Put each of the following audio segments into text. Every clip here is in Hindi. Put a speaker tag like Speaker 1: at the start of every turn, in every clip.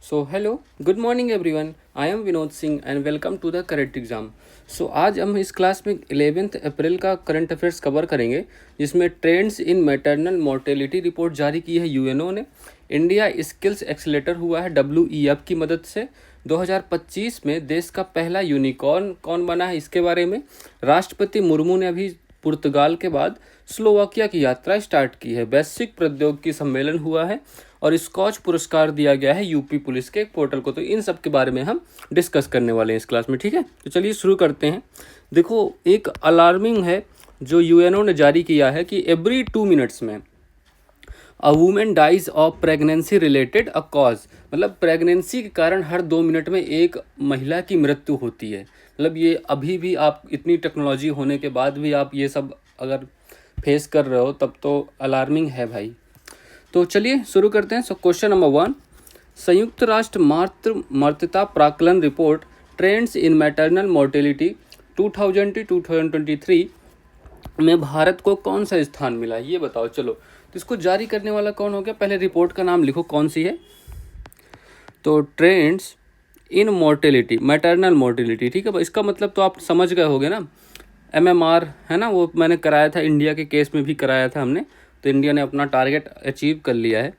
Speaker 1: So hello, good morning everyone. I am Vinod Singh and welcome to the correct exam. So आज हम इस क्लास में 11 अप्रैल का करंट अफेयर्स कवर करेंगे, जिसमें trends in maternal mortality report जारी की है यूएनओ ने। इंडिया स्किल्स एक्सीलेटर हुआ है WEF की मदद से। 2025 में देश का पहला यूनिकॉर्न कौन बना है, इसके बारे में। राष्ट्रपति मुर्मू ने अभी पुर्तगाल के बाद स्लोवाकिया की यात्रा स्टार्ट की है। वैश्विक प्रौद्योगिकी सम्मेलन हुआ है और स्कॉच पुरस्कार दिया गया है यूपी पुलिस के पोर्टल को। तो इन सब के बारे में हम डिस्कस करने वाले हैं इस क्लास में, ठीक है। तो चलिए शुरू करते हैं। देखो, एक अलार्मिंग है जो यूएनओ ने जारी किया है कि एवरी 2 मिनट्स में a women dies of pregnancy related a cause, मतलब प्रेगनेंसी के कारण हर 2 मिनट में एक महिला की मृत्यु होती है। मतलब ये अभी भी आप इतनी टेक्नोलॉजी होने के बाद भी आप ये सब अगर फेस कर रहे हो तब तो अलार्मिंग है भाई। तो चलिए शुरू करते हैं। सो क्वेश्चन नंबर 1, संयुक्त राष्ट्र मर्त्यता प्राक्कलन report trends in maternal mortality 2020-2023 में भारत को कौन सा स्थान मिला, ये बताओ। चलो, तो इसको जारी करने वाला कौन हो गया, पहले रिपोर्ट का नाम लिखो कौन सी है। तो trends in mortality, maternal mortality, ठीक है। इसका मतलब तो आप समझ गए होगे ना, MMR है ना, वो मैंने कराया था, इंडिया के केस में भी कराया था हमने। तो इंडिया ने अपना टारगेट अचीव कर लिया है,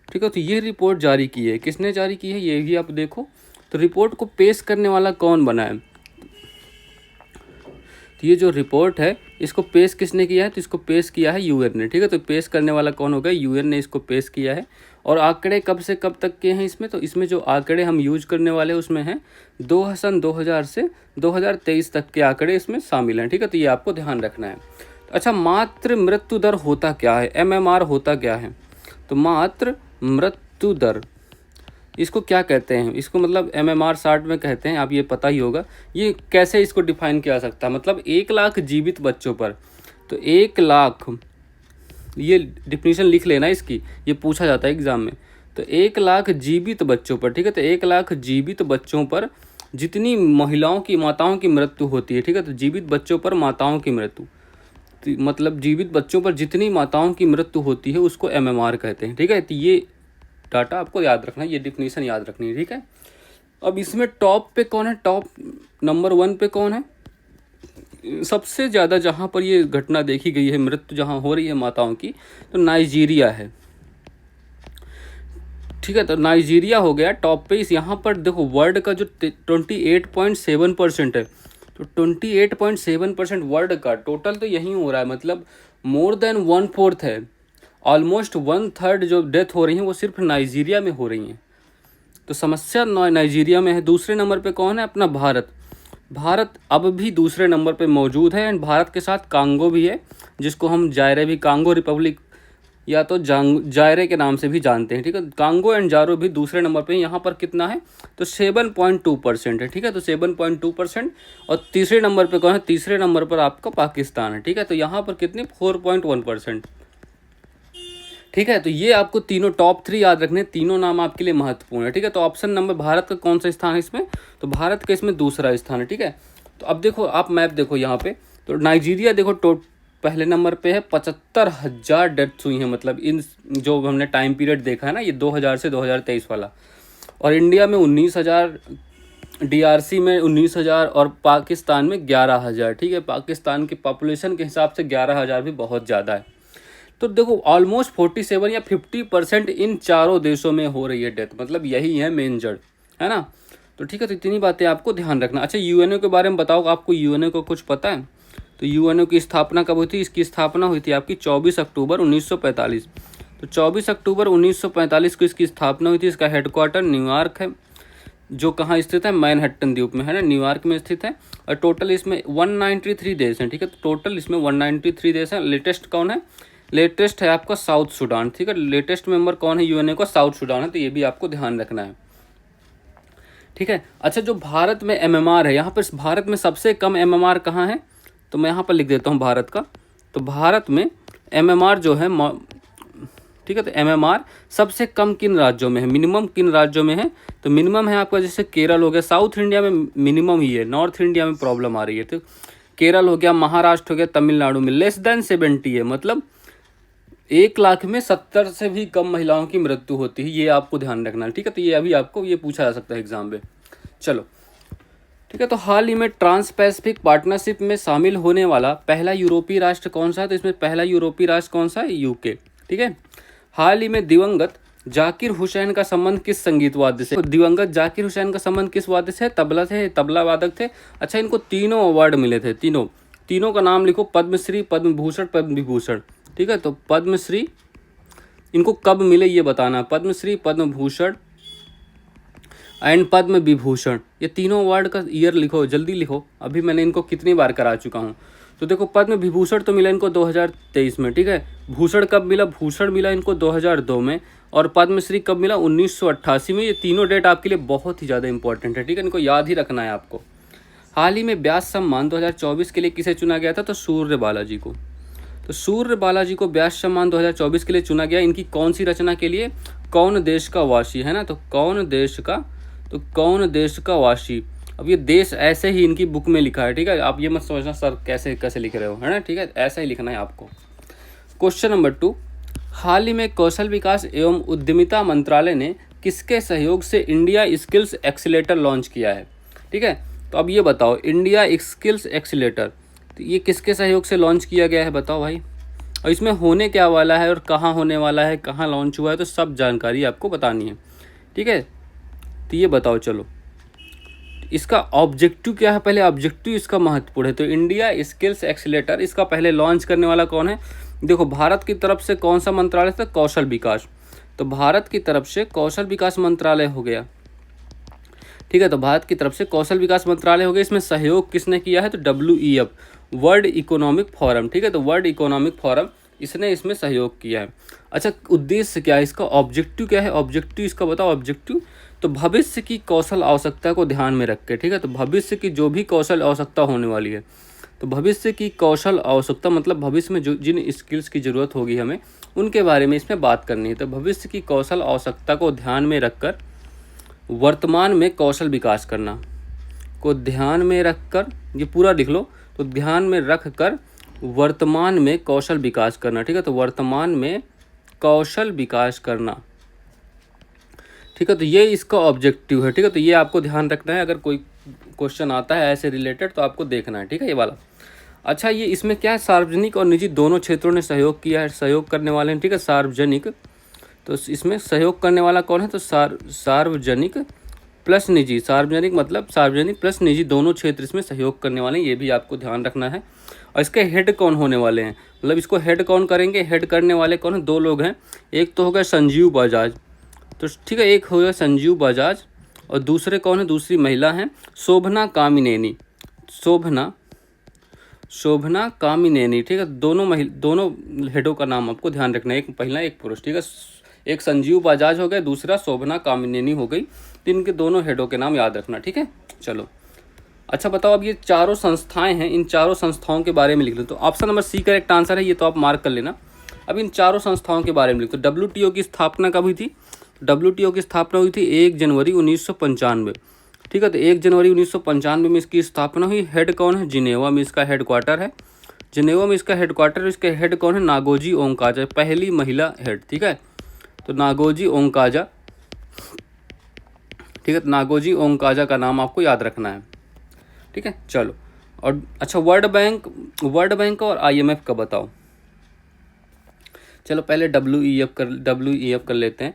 Speaker 1: ठीक है। तो ये रिपोर्ट जारी की है, किसने जारी की है ये भी आप देखो। तो रिपोर्ट को पेश करने वाला कौन बना है, तो ये जो रिपोर्ट है इसको पेश किसने किया है, तो इसको पेश किया है यूएन ने, ठीक है। तो पेश करने वाला कौन होगा, यूएन ने इसको पेश किया है। और आंकड़े कब से कब तक के हैं इसमें, तो इसमें जो आंकड़े हम यूज करने वाले हैं उसमें हैं 2000 से 2023 तक के आंकड़े इसमें शामिल हैं, ठीक है। तो ये आपको ध्यान रखना है। अच्छा, मातृ मृत्यु दर होता क्या है, MMR होता क्या है, तो मातृ मृत्यु दर इसको क्या कहते हैं, इसको मतलब MMR 60 में कहते हैं, आप ये पता ही होगा। ये कैसे इसको डिफाइन किया जा सकता है, मतलब 1 लाख जीवित बच्चों पर, तो 1 लाख, ये डिफिनीशन लिख लेना इसकी, ये पूछा जाता है एग्जाम में। तो 1 लाख जीवित बच्चों पर, ठीक है। तो 1 लाख जीवित बच्चों पर जितनी महिलाओं की, माताओं की मृत्यु होती है, ठीक है। तो जीवित बच्चों पर माताओं की मृत्यु, तो मतलब जीवित बच्चों पर जितनी माताओं की मृत्यु होती है उसको MMR कहते हैं, ठीक है। तो ये डाटा आपको याद रखना है, ये डिफिनीशन याद रखनी है, ठीक है। अब इसमें टॉप पे कौन है, टॉप नंबर 1 पे कौन है, सबसे ज़्यादा जहाँ पर ये घटना देखी गई है, मृत्यु जहाँ हो रही है माताओं की, तो नाइजीरिया है, ठीक है। तो नाइजीरिया हो गया टॉप पे। इस यहाँ पर देखो, वर्ल्ड का जो 28.7% है, तो 28.7% वर्ल्ड का टोटल तो यही हो रहा है, मतलब मोर देन 1/4 है, ऑलमोस्ट 1/3 जो डेथ हो रही है वो सिर्फ नाइजीरिया में हो रही हैं। तो समस्या नाइजीरिया में है। दूसरे नंबर पे कौन है, अपना भारत। भारत अब भी दूसरे नंबर पे मौजूद है, एंड भारत के साथ कांगो भी है, जिसको हम जायरे भी, कांगो रिपब्लिक या तो जायरे के नाम से भी जानते हैं, ठीक है। कांगो एंड जारो भी दूसरे नंबर पे। यहाँ पर कितना है, तो 7.2% है, ठीक है। तो 7.2%। और तीसरे नंबर पे कौन है, तीसरे नंबर पर आपका पाकिस्तान है, ठीक है। तो यहाँ पर कितनी, 4.1%, ठीक है। तो ये आपको तीनों टॉप 3 याद रखने, तीनों नाम आपके लिए महत्वपूर्ण है, ठीक है। तो ऑप्शन नंबर, भारत का कौन सा स्थान है इसमें, तो भारत का इसमें दूसरा स्थान है, ठीक है। तो अब देखो, आप मैप देखो यहाँ पे, तो नाइजीरिया देखो पहले नंबर पे है, 75,000 डेथ्स हुई हैं, मतलब इन जो हमने टाइम पीरियड देखा है ना, ये 2000 से 2023 वाला। और इंडिया में 19,000, DRC में 19,000 और पाकिस्तान में 11,000, ठीक है। पाकिस्तान की पॉपुलेशन के हिसाब से 11,000 भी बहुत ज़्यादा है। तो देखो, ऑलमोस्ट 47 या 50% इन चारों देशों में हो रही है डेथ, मतलब यही है मेन जड़, है ना। तो ठीक है, तो इतनी बातें आपको ध्यान रखना। अच्छा, यूएनओ के बारे में बताओ, आपको यूएनओ को कुछ पता है, तो यूएनओ की स्थापना कब हुई थी, इसकी स्थापना हुई थी आपकी 24 अक्टूबर 1945। तो 24 अक्टूबर 1945 को इसकी स्थापना हुई थी। इसका हेडक्वार्टर न्यूयॉर्क है, जो कहाँ स्थित है, मैनहट्टन द्वीप में है ना, न्यूयॉर्क में स्थित है। और टोटल इसमें 193 देश हैं, ठीक है। तो टोटल इसमें 193 देश हैं। लेटेस्ट कौन है, लेटेस्ट है आपका साउथ सूडान, ठीक है। लेटेस्ट मेंबर कौन है यूएनओ का, साउथ सूडान है। तो ये भी आपको ध्यान रखना है, ठीक है। अच्छा, जो भारत में MMR है, यहाँ पर भारत में सबसे कम MMR कहाँ है, तो मैं यहाँ पर लिख देता हूँ भारत का। तो भारत में MMR जो है, ठीक है, तो MMR सबसे कम किन राज्यों में है, मिनिमम किन राज्यों में है, तो मिनिमम है आपका जैसे केरल हो गया, साउथ इंडिया में मिनिमम ही है, नॉर्थ इंडिया में प्रॉब्लम आ रही है। तो केरल हो गया, महाराष्ट्र हो गया, तमिलनाडु में लेस देन 70 है, मतलब 1 लाख में 70 से भी कम महिलाओं की मृत्यु होती है, ये आपको ध्यान रखना है, ठीक है। तो ये अभी आपको ये पूछा जा सकता है एग्जाम में। चलो ठीक है, तो हाल ही में ट्रांस पैसिफिक पार्टनरशिप में शामिल होने वाला पहला यूरोपीय राष्ट्र कौन सा है? तो इसमें पहला यूरोपीय राष्ट्र कौन सा है? यूके, ठीक है। हाल ही में दिवंगत जाकिर हुसैन का संबंध किस संगीत वाद्य से? तो दिवंगत जाकिर हुसैन का संबंध किस वाद्य से? तबला से, तबला वादक थे। अच्छा, इनको तीनों अवार्ड मिले थे, तीनों का नाम लिखो, पद्मश्री, पद्म भूषण, पद्म विभूषण, ठीक है। तो पद्मश्री इनको कब मिले ये बताना, पद्मश्री, पद्म भूषण एंड पद्म विभूषण, ये तीनों अवार्ड का ईयर लिखो, जल्दी लिखो, अभी मैंने इनको कितनी बार करा चुका हूँ। तो देखो, पद्म विभूषण तो मिला इनको 2023 में, ठीक है। भूषण कब मिला? भूषण मिला इनको 2002 में, और पद्मश्री कब मिला? 1988 में। ये तीनों डेट आपके लिए बहुत ही ज़्यादा इंपॉर्टेंट है, ठीक है, इनको याद ही रखना है आपको। हाल ही में व्यास सम्मान 2024 के लिए किसे चुना गया था? तो सूर्य बालाजी को। तो सूर्य बालाजी को व्यास सम्मान 2024 के लिए चुना गया, इनकी कौन सी रचना के लिए? कौन देश का वासी, है ना। तो कौन देश का वासी। अब ये देश ऐसे ही इनकी बुक में लिखा है, ठीक है। आप ये मत समझना सर कैसे कैसे लिख रहे हो, है ना, ठीक है, ऐसा ही लिखना है आपको। क्वेश्चन नंबर 2, हाल ही में कौशल विकास एवं उद्यमिता मंत्रालय ने किसके सहयोग से इंडिया स्किल्स एक्सीलेटर लॉन्च किया है? ठीक है, तो अब ये बताओ, इंडिया स्किल्स एक्सीलेटर, तो ये किसके सहयोग से लॉन्च किया गया है बताओ भाई। और इसमें होने क्या वाला है और कहाँ होने वाला है, कहाँ लॉन्च हुआ है, तो सब जानकारी आपको बतानी है, ठीक है। तो ये बताओ, चलो इसका ऑब्जेक्टिव क्या है, पहले ऑब्जेक्टिव इसका महत्वपूर्ण है। तो इंडिया स्किल्स एक्सीलेटर, इसका पहले लॉन्च करने वाला कौन है? देखो, भारत की तरफ से कौन सा मंत्रालय था? कौशल विकास। तो भारत की तरफ से कौशल विकास मंत्रालय हो गया, ठीक है। तो भारत की तरफ से कौशल विकास मंत्रालय हो गया। इसमें सहयोग किसने किया है? तो WEF, वर्ल्ड इकोनॉमिक फोरम, ठीक है। तो वर्ल्ड इकोनॉमिक फोरम, इसने इसमें सहयोग किया है। अच्छा, उद्देश्य क्या है इसका? ऑब्जेक्टिव क्या है? ऑब्जेक्टिव इसका बताओ, ऑब्जेक्टिव। तो भविष्य की कौशल आवश्यकता को ध्यान में रख के, ठीक है। तो भविष्य की जो भी कौशल आवश्यकता होने वाली है, तो भविष्य की कौशल आवश्यकता मतलब भविष्य में जो जिन स्किल्स की ज़रूरत होगी हमें, उनके बारे में इसमें बात करनी है। तो भविष्य की कौशल आवश्यकता को ध्यान में रखकर वर्तमान में कौशल विकास करना को ध्यान में रखकर, ये पूरा लिख लो, तो ध्यान में रख कर वर्तमान में कौशल विकास करना, ठीक है। तो वर्तमान में कौशल विकास करना, ठीक है। तो ये इसका ऑब्जेक्टिव है, ठीक है। तो ये आपको ध्यान रखना है, अगर कोई क्वेश्चन आता है ऐसे रिलेटेड तो आपको देखना है, ठीक है, ये वाला। अच्छा, ये इसमें क्या है, सार्वजनिक और निजी दोनों क्षेत्रों ने सहयोग किया है, सहयोग करने वाले हैं, ठीक है। सार्वजनिक, तो इसमें सहयोग करने वाला कौन है? तो सार्वजनिक प्लस निजी, सार्वजनिक मतलब सार्वजनिक प्लस निजी दोनों क्षेत्र इसमें सहयोग करने वाले हैं, ये भी आपको ध्यान रखना है। और इसके हेड कौन होने वाले हैं, मतलब इसको हेड कौन करेंगे? हेड करने वाले कौन है? 2 लोग हैं, एक तो होगा संजीव बजाज, तो ठीक है, एक होगा संजीव बजाज, और दूसरे कौन है? दूसरी महिला हैं शोभना कामिनेनी, शोभना कामिनेनी, ठीक है। दोनों हेडों का नाम आपको ध्यान रखना है, एक महिला एक पुरुष, ठीक है। एक संजीव बजाज हो गया, दूसरा शोभना कामिनेनी हो गई, तो इनके दोनों हेडों के नाम याद रखना, ठीक है। चलो अच्छा बताओ, अब ये चारों संस्थाएं हैं, इन चारों संस्थाओं के बारे में लिख लो। तो option number C correct answer है, ये तो आप मार्क कर लेना। अब इन चारों संस्थाओं के बारे में लिख। तो WTO की स्थापना कब हुई थी? WTO की स्थापना हुई थी 1 जनवरी 1995, ठीक है। तो 1 जनवरी 1995 में इसकी स्थापना हुई। हेड कौन है? जिनेवा में इसका हेड क्वार्टर है, जिनेवा में इसका हेड क्वार्टर। इसके हेड कौन है? नागोजी ओंकाजा, पहली महिला हेड, ठीक है। तो नागोजी ओंकाजा, ठीक है। तो नागोजी ओंकाजा का नाम आपको याद रखना है, ठीक है। चलो, और अच्छा, वर्ल्ड बैंक और IMF का बताओ। चलो पहले WEF कर लेते हैं।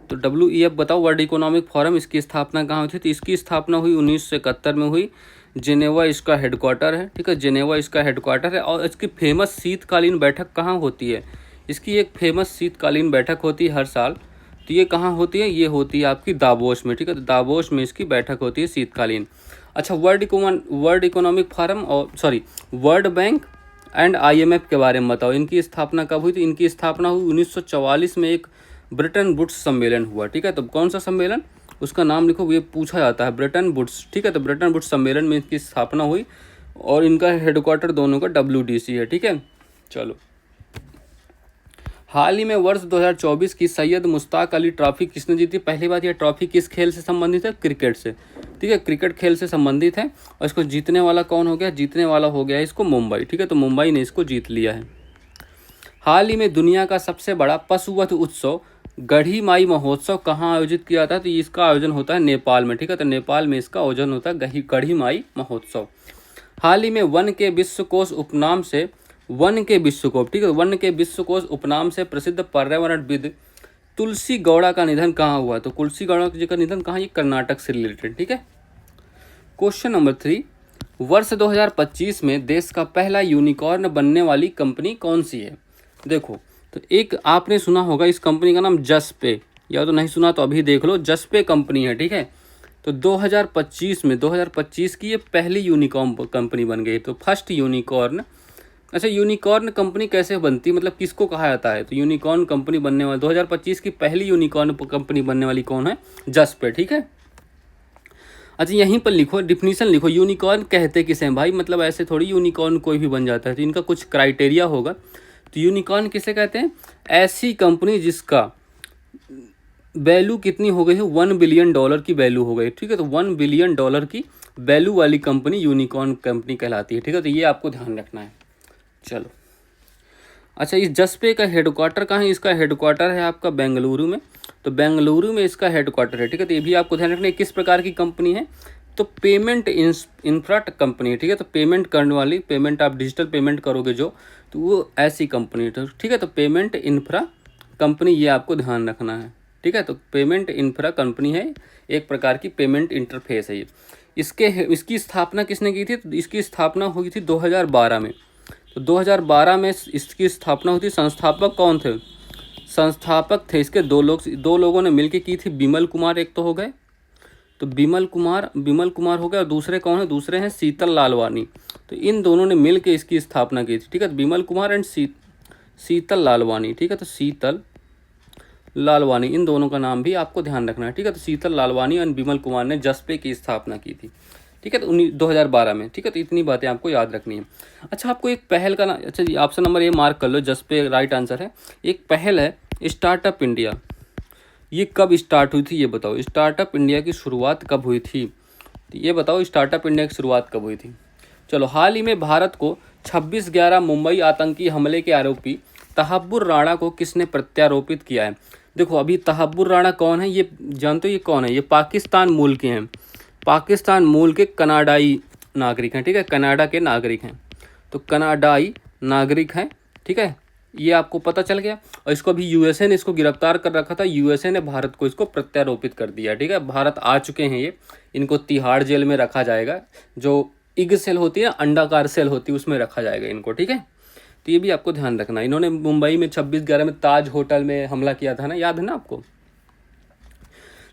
Speaker 1: तो WEF बताओ, वर्ल्ड इकोनॉमिक फोरम, इसकी स्थापना कहाँ हुई थी? तो इसकी स्थापना हुई 1971 में हुई। जिनेवा इसका हेडक्वार्टर है, ठीक है, जिनेवा इसका हेडक्वार्टर है। और इसकी फेमस शीतकालीन बैठक कहाँ होती है? इसकी एक फेमस शीतकालीन बैठक होती है हर साल, तो ये कहाँ होती है? ये होती है आपकी दावोस में, ठीक है। तो दावोस में इसकी बैठक होती है शीतकालीन। अच्छा, वर्ल्ड इकोनॉमिक फोरम और वर्ल्ड बैंक एंड IMF के बारे में बताओ, इनकी स्थापना कब हुई थी? इनकी स्थापना हुई 1944 में, एक ब्रिटेन वुड्स सम्मेलन हुआ, ठीक है। तो कौन सा सम्मेलन, उसका नाम लिखो, ये पूछा जाता है, ब्रिटेन वुड्स, ठीक है। तो ब्रिटेन वुड्स सम्मेलन में इनकी स्थापना हुई, और इनका हेडक्वार्टर दोनों का WDC है, ठीक है। चलो, हाल ही में वर्ष 2024 की सैयद मुश्ताक अली ट्रॉफी किसने जीती? पहली बात, यह ट्रॉफी किस खेल से संबंधित है? क्रिकेट से, ठीक है, क्रिकेट खेल से संबंधित है। और इसको जीतने वाला कौन हो गया? जीतने वाला हो गया इसको मुंबई, ठीक है। तो मुंबई ने इसको जीत लिया है। हाल ही में दुनिया का सबसे बड़ा पशुवध उत्सव गढ़ी माई महोत्सव कहाँ आयोजित किया था? तो इसका आयोजन होता है नेपाल में, ठीक है। तो नेपाल में इसका आयोजन होता है गढ़ी माई महोत्सव। हाल ही में वन के विश्वकोश उपनाम से ठीक है, वन के विश्वकोश उपनाम से प्रसिद्ध पर्यावरणविद तुलसी गौड़ा का निधन कहाँ हुआ? तो तुलसी गौड़ा जी का निधन कहाँ? ये कर्नाटक से रिलेटेड, ठीक है। क्वेश्चन नंबर 3, वर्ष 2025 में देश का पहला यूनिकॉर्न बनने वाली कंपनी कौन सी है? देखो, तो एक आपने सुना होगा इस कंपनी का नाम जसपे, या तो नहीं सुना तो अभी देख लो, जसपे कंपनी है, ठीक है। तो 2025 की ये पहली यूनिकॉर्न कंपनी बन गई, तो फर्स्ट यूनिकॉर्न। अच्छा, यूनिकॉर्न कंपनी कैसे बनती, मतलब किसको कहा जाता है? तो यूनिकॉर्न कंपनी बनने वाली 2025 की पहली यूनिकॉर्न कंपनी बनने वाली कौन है? जसपे, ठीक है। अच्छा, यहीं पर लिखो, डिफिनीशन लिखो, यूनिकॉर्न कहते किसे हैं भाई? मतलब ऐसे थोड़ी यूनिकॉर्न कोई भी बन जाता है, तो इनका कुछ क्राइटेरिया होगा। तो यूनिकॉर्न किसे कहते हैं? ऐसी कंपनी जिसका वैल्यू कितनी हो गई है? $1 बिलियन की वैल्यू हो गई, ठीक है। तो $1 बिलियन की वैल्यू वाली कंपनी यूनिकॉर्न कंपनी कहलाती है, ठीक है। तो ये आपको ध्यान रखना है। चलो, अच्छा, इस जसपे का हेडक्वार्टर कहाँ है? इसका हेडक्वार्टर है आपका बेंगलुरु में, तो बेंगलुरु में इसका हेडक्वार्टर है, ठीक है। तो ये भी आपको ध्यान रखना है। किस प्रकार की कंपनी है? तो पेमेंट इंफ्रा कंपनी है, ठीक है। तो पेमेंट करने वाली, पेमेंट आप डिजिटल पेमेंट करोगे जो, तो वो ऐसी कंपनी है, ठीक है। तो पेमेंट इंफ्रा कंपनी, ये आपको ध्यान रखना है, ठीक है। तो पेमेंट इंफ्रा कंपनी है, एक प्रकार की पेमेंट इंटरफेस है ये। इसकी स्थापना किसने की थी? तो इसकी स्थापना हुई थी 2012 में। तो 2012 में इसकी स्थापना हुई थी। संस्थापक कौन थे? संस्थापक थे इसके दो लोगों ने मिलकर की थी। बिमल कुमार एक तो हो गए, तो बिमल कुमार हो गए, और दूसरे कौन है? दूसरे हैं शीतल लालवानी। तो इन दोनों ने मिलकर इसकी स्थापना की थी, ठीक है। तो बिमल कुमार एंड शीतल लालवानी, ठीक है। तो शीतल लालवानी, इन दोनों का नाम भी आपको ध्यान रखना है, ठीक है। तो शीतल लालवानी और बिमल कुमार ने जसपे की स्थापना की थी, ठीक है। तो 2012 में, ठीक है। तो इतनी बातें आपको याद रखनी है। अच्छा, आपको एक पहल का ना, अच्छा जी, ऑप्शन नंबर ए मार्क कर लो, जसपे राइट आंसर है। एक पहल है स्टार्टअप इंडिया, ये कब स्टार्ट हुई थी ये बताओ? स्टार्टअप इंडिया की शुरुआत कब हुई थी? तो ये बताओ, स्टार्टअप इंडिया की शुरुआत कब हुई थी? चलो, हाल ही में भारत को 26/11 मुंबई आतंकी हमले के आरोपी तहब्बुर राणा को किसने प्रत्यारोपित किया है? देखो, अभी तहब्बुर राणा कौन है? ये जानते हो ये कौन है? ये पाकिस्तान मूल के हैं, पाकिस्तान मूल के कनाडाई नागरिक हैं, ठीक है। कनाडा के नागरिक हैं, तो कनाडाई नागरिक हैं, ठीक है। ये आपको पता चल गया। और इसको अभी यूएसए ने इसको गिरफ्तार कर रखा था, यूएसए ने भारत को इसको प्रत्यारोपित कर दिया, ठीक है। भारत आ चुके हैं ये, इनको तिहाड़ जेल में रखा जाएगा, जो इग सेल होती है, अंडाकार सेल होती है, उसमें रखा जाएगा इनको, ठीक है। तो ये भी आपको ध्यान रखना। इन्होंने मुंबई में 26/11 में ताज होटल में हमला किया था ना, याद है ना आपको?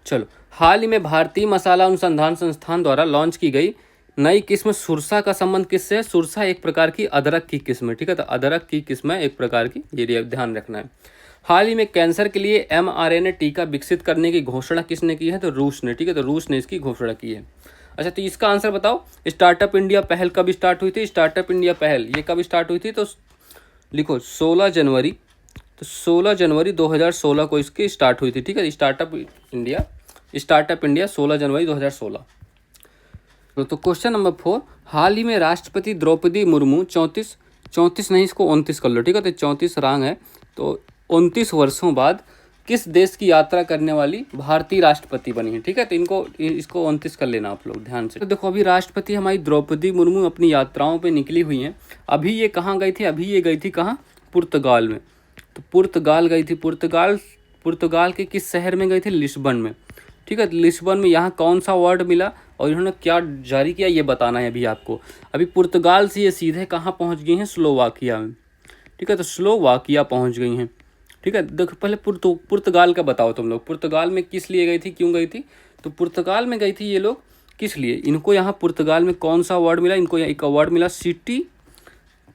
Speaker 1: चलो, हाल ही में भारतीय मसाला अनुसंधान संस्थान द्वारा लॉन्च की गई नई किस्म सुरसा का संबंध किससे है? सुरसा एक प्रकार की अदरक की किस्म है, ठीक है। तो अदरक की किस्म है एक प्रकार की, ये ध्यान रखना है। हाल ही में कैंसर के लिए mRNA टीका विकसित करने की घोषणा किसने की है? तो रूस ने, ठीक है। तो रूस ने इसकी घोषणा की है। अच्छा, तो इसका आंसर बताओ, स्टार्टअप इंडिया पहल कब स्टार्ट हुई थी? स्टार्टअप इंडिया पहल ये कब स्टार्ट हुई थी? तो लिखो 16 जनवरी, तो 16 जनवरी 2016 को इसकी स्टार्ट हुई थी, ठीक है। स्टार्टअप इंडिया 16 जनवरी 2016। तो क्वेश्चन नंबर 4, हाल ही में राष्ट्रपति द्रौपदी मुर्मू 34 नहीं, इसको 29 कर लो, ठीक है। तो 34 रॉन्ग है, तो 29 वर्षों बाद किस देश की यात्रा करने वाली भारतीय राष्ट्रपति बनी है, ठीक है। तो इसको 29 कर लेना आप लोग ध्यान से। तो देखो, अभी राष्ट्रपति हमारी द्रौपदी मुर्मू अपनी यात्राओं पे निकली हुई हैं। अभी ये कहाँ गई थी? अभी ये गई थी कहाँ? पुर्तगाल में। तो पुर्तगाल गई थी। पुर्तगाल के किस शहर में गई थी? लिस्बन में, ठीक है। लिस्बन में यहाँ कौन सा अवार्ड मिला और इन्होंने क्या जारी किया ये बताना है अभी आपको। अभी पुर्तगाल से ये सीधे कहाँ पहुँच गई हैं? स्लोवाकिया में, ठीक है। तो स्लोवाकिया पहुँच गई हैं, ठीक है। देखो, पहले पुर्तगाल का बताओ तुम लोग, पुर्तगाल में किस लिए गई थी, क्यों गई थी? तो पुर्तगाल में गई थी ये लोग किस लिए? इनको यहाँ पुर्तगाल में कौन सा अवार्ड मिला? इनको एक अवार्ड मिला सिटी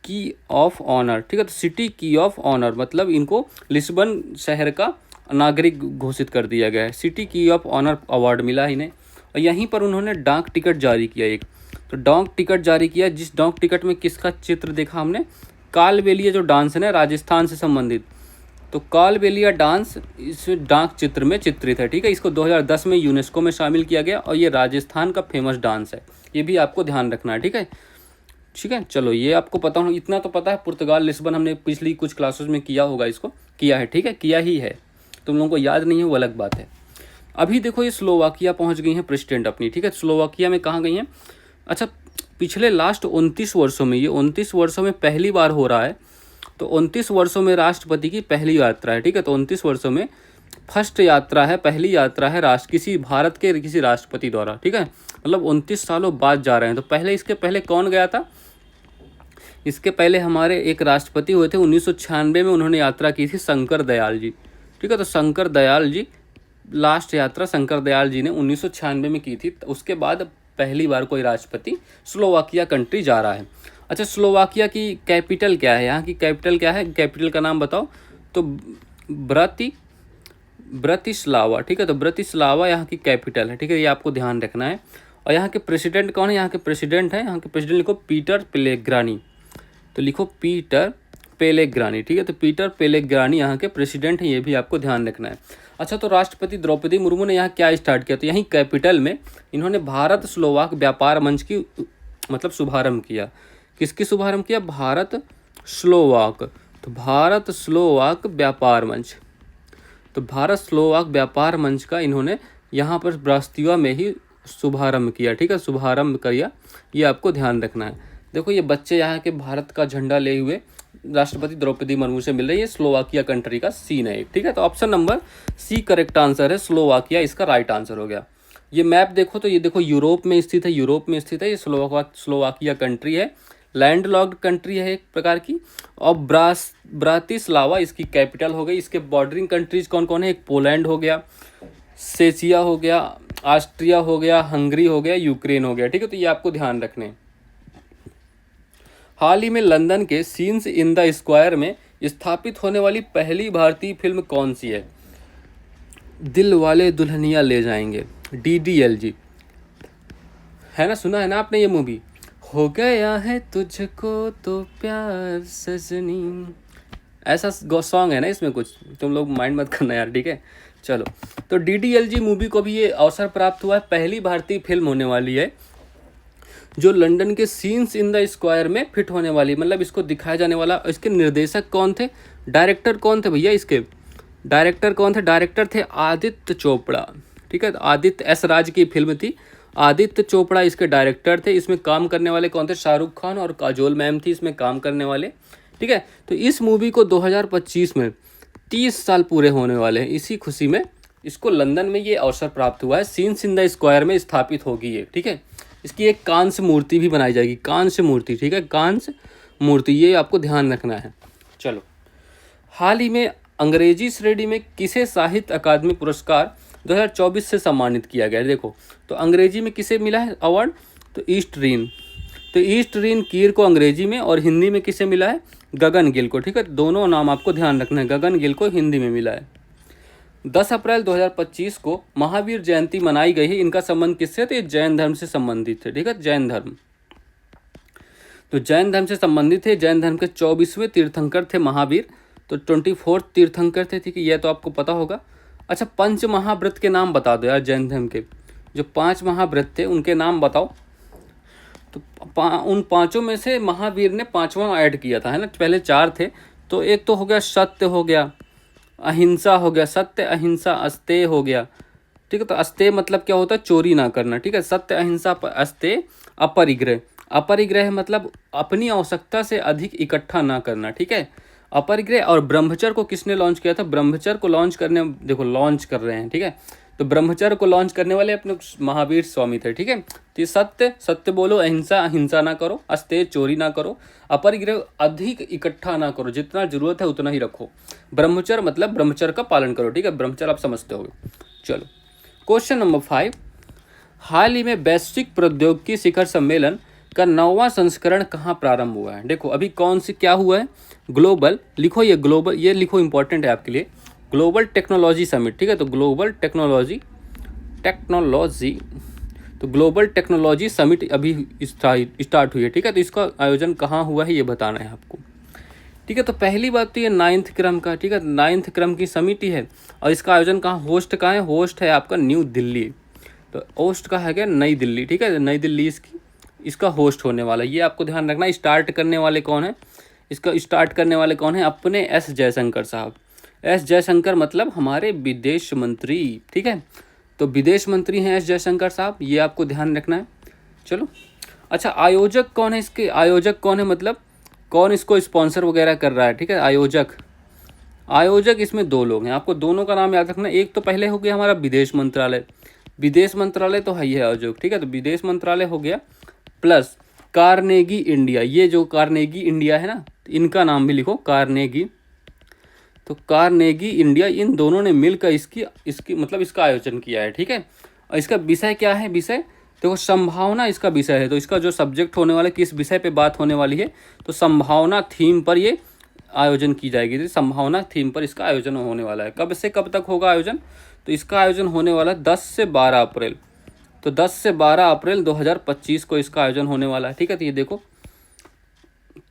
Speaker 1: की ऑफ ऑनर, ठीक है। तो सिटी की ऑफ ऑनर मतलब इनको लिस्बन शहर का नागरिक घोषित कर दिया गया है। सिटी की ऑफ ऑनर अवार्ड मिला इन्हें। और यहीं पर उन्होंने डाक टिकट जारी किया एक, तो डाक टिकट जारी किया, जिस डाक टिकट में किसका चित्र देखा हमने? कालबेलिया जो डांस है ना, राजस्थान से संबंधित, तो कालबेलिया डांस इस डाक चित्र में चित्रित है, ठीक है। इसको 2010 में यूनेस्को में शामिल किया गया और ये राजस्थान का फेमस डांस है, ये भी आपको ध्यान रखना है, ठीक है। ठीक है, चलो ये आपको पता हो, इतना तो पता है पुर्तगाल लिस्बन हमने पिछली कुछ क्लासेस में किया होगा, इसको किया है, ठीक है, किया ही है, तुम लोगों को याद नहीं है वो अलग बात है। अभी देखो ये स्लोवाकिया पहुंच गई हैं प्रेसिडेंट अपनी, ठीक है, स्लोवाकिया में कहाँ गई हैं? अच्छा, पिछले लास्ट 29 वर्षों में, ये 29 वर्षों में पहली बार हो रहा है, तो 29 वर्षों में राष्ट्रपति की पहली यात्रा है, ठीक है, तो 29 वर्षों में फर्स्ट यात्रा है, पहली यात्रा है किसी भारत के किसी राष्ट्रपति द्वारा, ठीक है, मतलब 29 सालों बाद जा रहे हैं। तो पहले इसके पहले कौन गया था? इसके पहले हमारे एक राष्ट्रपति हुए थे 1996 में, उन्होंने यात्रा की थी, शंकर दयाल जी, ठीक है, तो शंकर दयाल जी, लास्ट यात्रा शंकर दयाल जी ने 1996 में की थी। उसके बाद पहली बार कोई राष्ट्रपति स्लोवाकिया कंट्री जा रहा है। अच्छा, स्लोवाकिया की कैपिटल क्या है? यहाँ की कैपिटल क्या है? कैपिटल का नाम बताओ। तो ब्रतिस्लावा, ठीक है, तो ब्रतिस्लावा यहाँ की कैपिटल है, ठीक है, ये आपको ध्यान रखना है। और यहाँ के प्रेसिडेंट कौन है? यहाँ के प्रेसिडेंट हैं, यहाँ के प्रेसिडेंट लिखो पीटर पेलेग्रानी, तो लिखो पीटर पेलेग्रानी, ठीक है, तो पीटर पेलेग्रानी यहाँ के प्रेसिडेंट हैं, ये भी आपको ध्यान रखना है। अच्छा, तो राष्ट्रपति द्रौपदी मुर्मू ने यहाँ क्या स्टार्ट किया? तो यहीं कैपिटल में इन्होंने भारत स्लोवाक व्यापार मंच की मतलब शुभारंभ किया। किसकी शुभारंभ किया? भारत स्लोवाक, तो भारत स्लोवाक व्यापार मंच, तो भारत स्लोवाक व्यापार मंच का इन्होंने यहाँ पर ब्रास्तिया में ही शुभारंभ किया, ठीक है, शुभारंभ किया, ये आपको ध्यान रखना है। देखो ये बच्चे यहाँ के भारत का झंडा ले हुए राष्ट्रपति द्रौपदी मुर्मू से मिल रही है, स्लोवाकिया कंट्री का सीन है, ठीक है, तो option number C correct answer है, स्लोवाकिया इसका राइट आंसर हो गया। ये मैप देखो, तो ये देखो यूरोप में स्थित है, यूरोप में स्थित है, ये स्लोवाकिया कंट्री है, लैंड लॉक्ड कंट्री है एक प्रकार की। और ब्रातिस्लावा इसकी कैपिटल हो गई। इसके बॉर्डरिंग कंट्रीज कौन कौन है? एक पोलैंड हो गया, सेचिया हो गया, ऑस्ट्रिया हो गया, हंगरी हो गया, यूक्रेन हो गया, ठीक है, तो ये आपको ध्यान रखने। हाल ही में लंदन के सीन्स इन द स्क्वायर में स्थापित होने वाली पहली भारतीय फिल्म कौन सी है? दिल वाले दुल्हनिया ले जाएंगे, DDLG, है ना, सुना है ना आपने ये मूवी? हो गया है तुझको तो प्यार सजनी, ऐसा सॉन्ग है ना इसमें कुछ, तुम लोग माइंड मत करना यार, ठीक है, चलो। तो DDLG मूवी को भी ये अवसर प्राप्त हुआ है, पहली भारतीय फिल्म होने वाली है जो लंदन के सीन्स इन द स्क्वायर में फिट होने वाली, मतलब इसको दिखाया जाने वाला। इसके निर्देशक कौन थे? डायरेक्टर कौन थे भैया? इसके डायरेक्टर कौन थे? डायरेक्टर थे आदित्य चोपड़ा, ठीक है, आदित्य एस राज की फिल्म थी, आदित्य चोपड़ा इसके डायरेक्टर थे। इसमें काम करने वाले कौन थे? शाहरुख खान और काजोल मैम थी इसमें काम करने वाले, ठीक है। तो इस मूवी को 2025 में 30 साल पूरे होने वाले हैं, इसी खुशी में इसको लंदन में ये अवसर प्राप्त हुआ है, सीन्स इन द स्क्वायर में स्थापित होगी ये, ठीक है। इसकी एक कांस्य मूर्ति भी बनाई जाएगी, कांस्य मूर्ति, ठीक है, कांस्य मूर्ति, ये आपको ध्यान रखना है। चलो, हाल ही में अंग्रेजी श्रेणी में किसे साहित्य अकादमी पुरस्कार 2024 से सम्मानित किया गया है? देखो, तो अंग्रेजी में किसे मिला है अवार्ड? तो ईस्ट रीन, तो ईस्ट रीन कीर को अंग्रेजी में, और हिंदी में किसे मिला है? गगन गिल को, ठीक है, दोनों नाम आपको ध्यान रखना है, गगन गिल को हिंदी में मिला है। 10 अप्रैल 2025 को महावीर जयंती मनाई गई है, इनका संबंध किससे? तो ये जैन धर्म से संबंधित है, ठीक है, जैन धर्म, तो जैन धर्म से संबंधित है। जैन धर्म के 24वें तीर्थंकर थे महावीर, तो 24 तीर्थंकर थे, ठीक है, यह तो आपको पता होगा। अच्छा, पंच महाव्रत के नाम बता दो यार, जैन धर्म के जो 5 महाव्रत थे उनके नाम बताओ। तो उन 5 में से महावीर ने 5वां ऐड किया था, है ना, पहले 4 थे। तो एक तो हो गया सत्य, हो गया अहिंसा, हो गया सत्य अहिंसा, अस्तेय हो गया, ठीक है, तो अस्तेय मतलब क्या होता है? चोरी ना करना, ठीक है, सत्य अहिंसा अस्तेय। अपरिग्रह, अपरिग्रह मतलब अपनी आवश्यकता से अधिक इकट्ठा ना करना, ठीक है, अपरिग्रह। और ब्रह्मचर्य को किसने लॉन्च किया था? ब्रह्मचर्य को लॉन्च करने, देखो लॉन्च कर रहे हैं, ठीक है, तो ब्रह्मचर्य को लॉन्च करने वाले अपने महावीर स्वामी थे, ठीक है। तो सत्य, सत्य बोलो, अहिंसा, अहिंसा ना करो, अस्तेय, चोरी ना करो, अपरिग्रह, अधिक इकट्ठा ना करो, जितना जरूरत है उतना ही रखो, ब्रह्मचर्य मतलब ब्रह्मचर्य का पालन करो, ठीक है, ब्रह्मचर्य आप समझते होगे। चलो, क्वेश्चन नंबर 5, हाल ही में वैश्विक प्रौद्योगिकी शिखर सम्मेलन का 9वां संस्करण कहाँ प्रारंभ हुआ है? देखो अभी कौन सी क्या हुआ है? ग्लोबल, लिखो ये ग्लोबल, ये लिखो, इंपॉर्टेंट है आपके लिए, ग्लोबल टेक्नोलॉजी समिट, ठीक है, तो ग्लोबल टेक्नोलॉजी, तो ग्लोबल टेक्नोलॉजी समिट अभी स्टार्ट हुई है, ठीक है, तो इसका आयोजन कहाँ हुआ है ये बताना है आपको, ठीक है। तो पहली बात तो ये 9th क्रम का, ठीक है, 9th क्रम की समिति है, और इसका आयोजन कहाँ, होस्ट कहाँ है? होस्ट है आपका न्यू दिल्ली, तो होस्ट का है क्या? नई दिल्ली, ठीक है, नई दिल्ली इसकी इसका होस्ट होने वाला है, ये आपको ध्यान रखना। स्टार्ट करने वाले कौन है, इसका स्टार्ट करने वाले कौन है, अपने एस जयशंकर साहब। एस जयशंकर मतलब हमारे विदेश मंत्री, ठीक है। तो विदेश मंत्री हैं एस जयशंकर साहब, ये आपको ध्यान रखना है। चलो अच्छा, आयोजक कौन है इसके, आयोजक कौन है मतलब कौन इसको स्पॉन्सर वगैरह कर रहा है, ठीक है। आयोजक इसमें दो लोग हैं, आपको दोनों का नाम याद रखना। एक तो पहले हो गया हमारा विदेश मंत्रालय, विदेश मंत्रालय तो है ही है आयोजक, ठीक है। तो विदेश मंत्रालय हो गया, प्लस कार्नेगी इंडिया, ये जो कार्नेगी इंडिया है ना, इनका नाम भी लिखो कार्नेगी। तो कार्नेगी इंडिया, इन दोनों ने मिलकर इसकी मतलब इसका आयोजन किया है, ठीक है। और इसका विषय क्या है, विषय देखो संभावना इसका विषय है। तो इसका जो सब्जेक्ट होने वाला है, किस विषय पे बात होने वाली है, तो संभावना थीम पर ये आयोजन की जाएगी। तो संभावना थीम पर इसका आयोजन होने वाला है। कब से कब तक होगा आयोजन, तो इसका आयोजन होने वाला है 10 से 12 अप्रैल। तो 10 से 12 अप्रैल 2025 को इसका आयोजन होने वाला है, ठीक है। तो ये देखो,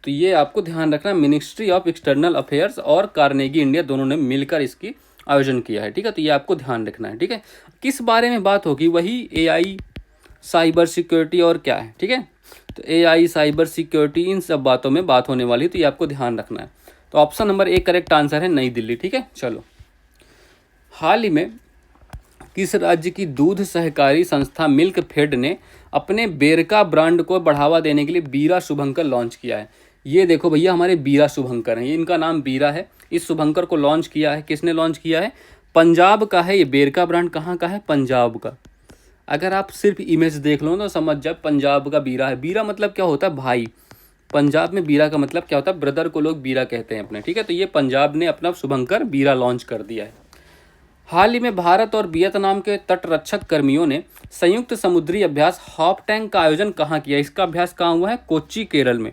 Speaker 1: तो ये आपको ध्यान रखना, मिनिस्ट्री ऑफ एक्सटर्नल अफेयर्स और कार्नेगी इंडिया दोनों ने मिलकर इसकी आयोजन किया है, ठीक है। तो ये आपको ध्यान रखना है, ठीक है। किस बारे में बात होगी, वही एआई, साइबर सिक्योरिटी और क्या है, ठीक है। तो एआई, साइबर सिक्योरिटी, इन सब बातों में बात होने वाली है, तो ये आपको ध्यान रखना है। तो ऑप्शन नंबर 1 करेक्ट आंसर है, नई दिल्ली, ठीक है। चलो, हाल ही में किस राज्य की दूध सहकारी संस्था मिल्क फेड ने अपने बेरका ब्रांड को बढ़ावा देने के लिए बीरा शुभंकर लॉन्च किया है। ये देखो भैया, हमारे बीरा शुभंकर हैं, इनका नाम बीरा है। इस शुभंकर को लॉन्च किया है, किसने लॉन्च किया है, पंजाब का है। ये बेरका ब्रांड कहाँ का है, पंजाब का। अगर आप सिर्फ इमेज देख लो तो समझ जाए पंजाब का बीरा है। बीरा मतलब क्या होता है, भाई। पंजाब में बीरा का मतलब क्या होता है, ब्रदर को लोग बीरा कहते हैं अपने, ठीक है। तो ये पंजाब ने अपना शुभंकर बीरा लॉन्च कर दिया है। हाल ही में भारत और वियतनाम के तटरक्षक कर्मियों ने संयुक्त समुद्री अभ्यास हॉप टैंक का आयोजन कहाँ किया। इसका अभ्यास कहाँ हुआ है, कोच्चि, केरल में,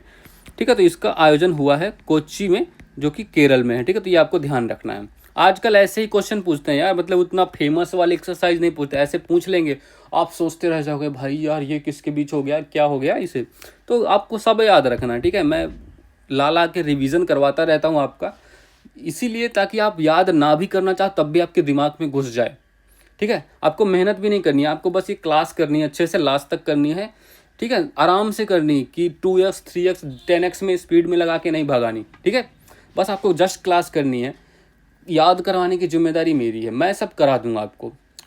Speaker 1: ठीक है। तो इसका आयोजन हुआ है कोच्चि में, जो कि केरल में है, ठीक है। तो ये आपको ध्यान रखना है। आजकल ऐसे ही क्वेश्चन पूछते हैं यार, मतलब उतना फेमस वाले एक्सरसाइज नहीं पूछते, ऐसे पूछ लेंगे, आप सोचते रह जाओगे भाई यार ये किसके बीच हो गया, क्या हो गया इसे। तो आपको सब याद रखना है, ठीक है। मैं ला के रिवीजन करवाता रहता हूँ आपका, इसीलिए ताकि आप याद ना भी करना चाहो तब भी आपके दिमाग में घुस जाए, ठीक है। आपको मेहनत भी नहीं करनी है, आपको बस ये क्लास करनी है, अच्छे से लास्ट तक करनी है, ठीक है। आराम से करनी, कि 2x 3x 10x में स्पीड में लगा के नहीं भगानी, ठीक है। बस आपको जस्ट क्लास करनी है, याद करवाने की जिम्मेदारी मेरी है, मैं सब करा दूंगा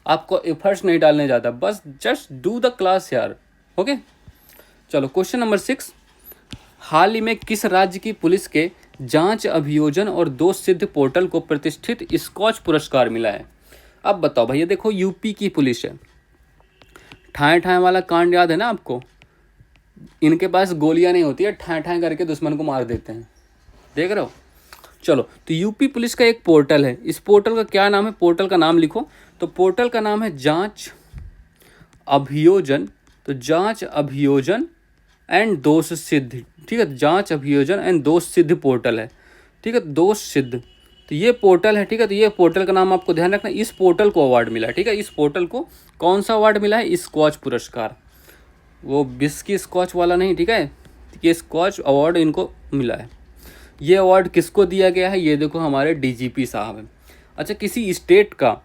Speaker 1: आपको एफर्ट्स नहीं डालने जाता, बस जस्ट डू द क्लास यार, ओके। चलो, क्वेश्चन नंबर 6, हाल ही में किस राज्य की पुलिस के जांच अभियोजन और दोष सिद्ध पोर्टल को प्रतिष्ठित स्कॉच पुरस्कार मिला है। अब बताओ भैया, देखो यूपी की पुलिस है, ठाए ठाए वाला कांड याद है ना आपको, इनके पास गोलियां नहीं होती है, ठाए ठाए करके दुश्मन को मार देते हैं, देख रहे हो। चलो, तो यूपी पुलिस का एक पोर्टल है, इस पोर्टल का क्या नाम है, पोर्टल का नाम लिखो। तो पोर्टल का नाम है जांच अभियोजन, तो जांच अभियोजन एंड दोष सिद्ध, ठीक है। जांच अभियोजन एंड दोष सिद्ध पोर्टल है, ठीक है, दोष सिद्ध, तो ये पोर्टल है, ठीक है। तो ये पोर्टल का नाम आपको ध्यान रखना, इस पोर्टल को अवार्ड मिला है, ठीक है। इस पोर्टल को कौन सा अवार्ड मिला है, स्कॉच पुरस्कार, वो विस्की स्कॉच वाला नहीं, ठीक है। ये स्कॉच अवार्ड इनको मिला है। ये अवार्ड किसको दिया गया है, ये देखो हमारे डीजीपी साहब हैं। अच्छा, किसी स्टेट का,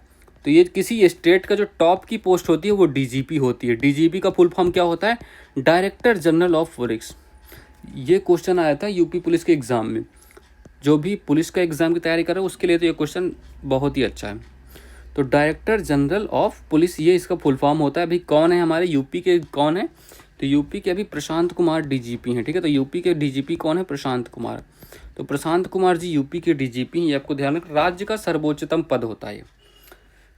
Speaker 1: तो ये किसी स्टेट का जो टॉप की पोस्ट होती है वो डीजीपी होती है। डीजीपी का फुल फॉर्म क्या होता है, डायरेक्टर जनरल ऑफ फॉरेक्स। ये क्वेश्चन आया था यूपी पुलिस के एग्ज़ाम में, जो भी पुलिस का एग्ज़ाम की तैयारी कर रहे हो उसके लिए तो ये क्वेश्चन बहुत ही अच्छा है। तो डायरेक्टर जनरल ऑफ पुलिस, ये इसका फुल फॉर्म होता है। अभी कौन है हमारे यूपी के, कौन है, तो यूपी के अभी प्रशांत कुमार डीजीपी हैं, ठीक है। तो यूपी के डीजीपी कौन है, प्रशांत कुमार। तो प्रशांत कुमार जी यूपी के डीजीपी हैं, ये आपको ध्यान रखना, राज्य का सर्वोच्चतम पद होता है,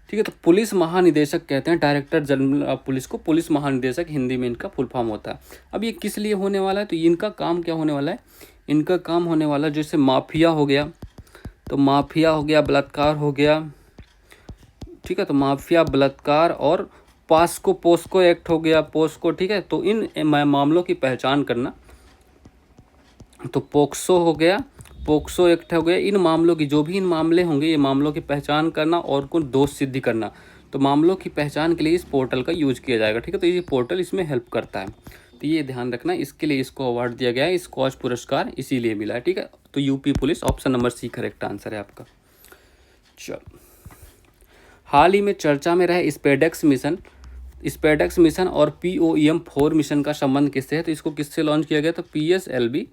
Speaker 1: ठीक है। तो पुलिस महानिदेशक कहते हैं, डायरेक्टर जनरल ऑफ पुलिस को पुलिस महानिदेशक हिंदी में इनका फुल फॉर्म होता है। अब ये किस लिए होने वाला है, तो इनका काम क्या होने वाला है, इनका काम होने वाला जैसे माफिया हो गया, तो माफिया हो गया, बलात्कार हो गया, ठीक है। तो माफिया, बलात्कार और पोस्को एक्ट हो गया, पोस्को, ठीक है। तो इन मामलों की पहचान करना, तो पोक्सो हो गया, पोक्सो एक्ट हो गया, इन मामलों की, जो भी इन मामले होंगे, ये मामलों की पहचान करना और को दोष सिद्धि करना, तो मामलों की पहचान के लिए इस पोर्टल का यूज किया जाएगा, ठीक है। तो ये पोर्टल इसमें हेल्प करता है, तो ये ध्यान रखना, इसके लिए इसको अवार्ड दिया गया है, स्कॉच पुरस्कार इसीलिए मिला है, ठीक है। तो UP police, option number C correct answer है आपका। चलो, हाल ही में चर्चा में रहे स्पेडेक्स मिशन स्पेडेक्स मिशन और POEM-4 मिशन का संबंध किससे है? तो इसको किससे लॉन्च किया गया? तो PSLV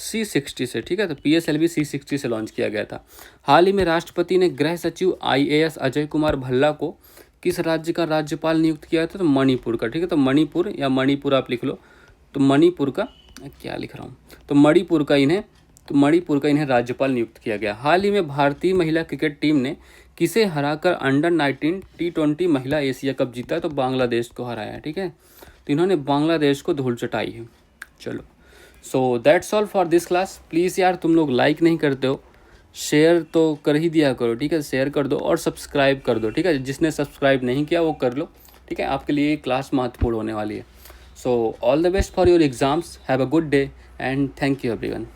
Speaker 1: C60 से, ठीक है। तो PSLV C60 से लॉन्च किया गया था। हाल ही में राष्ट्रपति ने गृह सचिव IAS अजय कुमार भल्ला को किस राज्य का राज्यपाल नियुक्त किया था? तो मणिपुर का, ठीक है। तो मणिपुर या मणिपुर आप लिख लो। तो मणिपुर का क्या लिख रहा हूँ, तो मणिपुर का इन्हें राज्यपाल नियुक्त किया गया। हाल ही में भारतीय महिला क्रिकेट टीम ने किसे हराकर अंडर 19 T20 महिला एशिया कप जीता? तो बांग्लादेश को हराया, ठीक है। तो इन्होंने बांग्लादेश को धूल चटाई है। चलो, so that's all for this class. Please यार, तुम लोग लाइक नहीं करते हो, शेयर तो कर ही दिया करो, ठीक है। शेयर कर दो और सब्सक्राइब कर दो, ठीक है। जिसने सब्सक्राइब नहीं किया वो कर लो, ठीक है। आपके लिए क्लास महत्वपूर्ण होने वाली है। So all the best for your exams, have a good day and thank you everyone.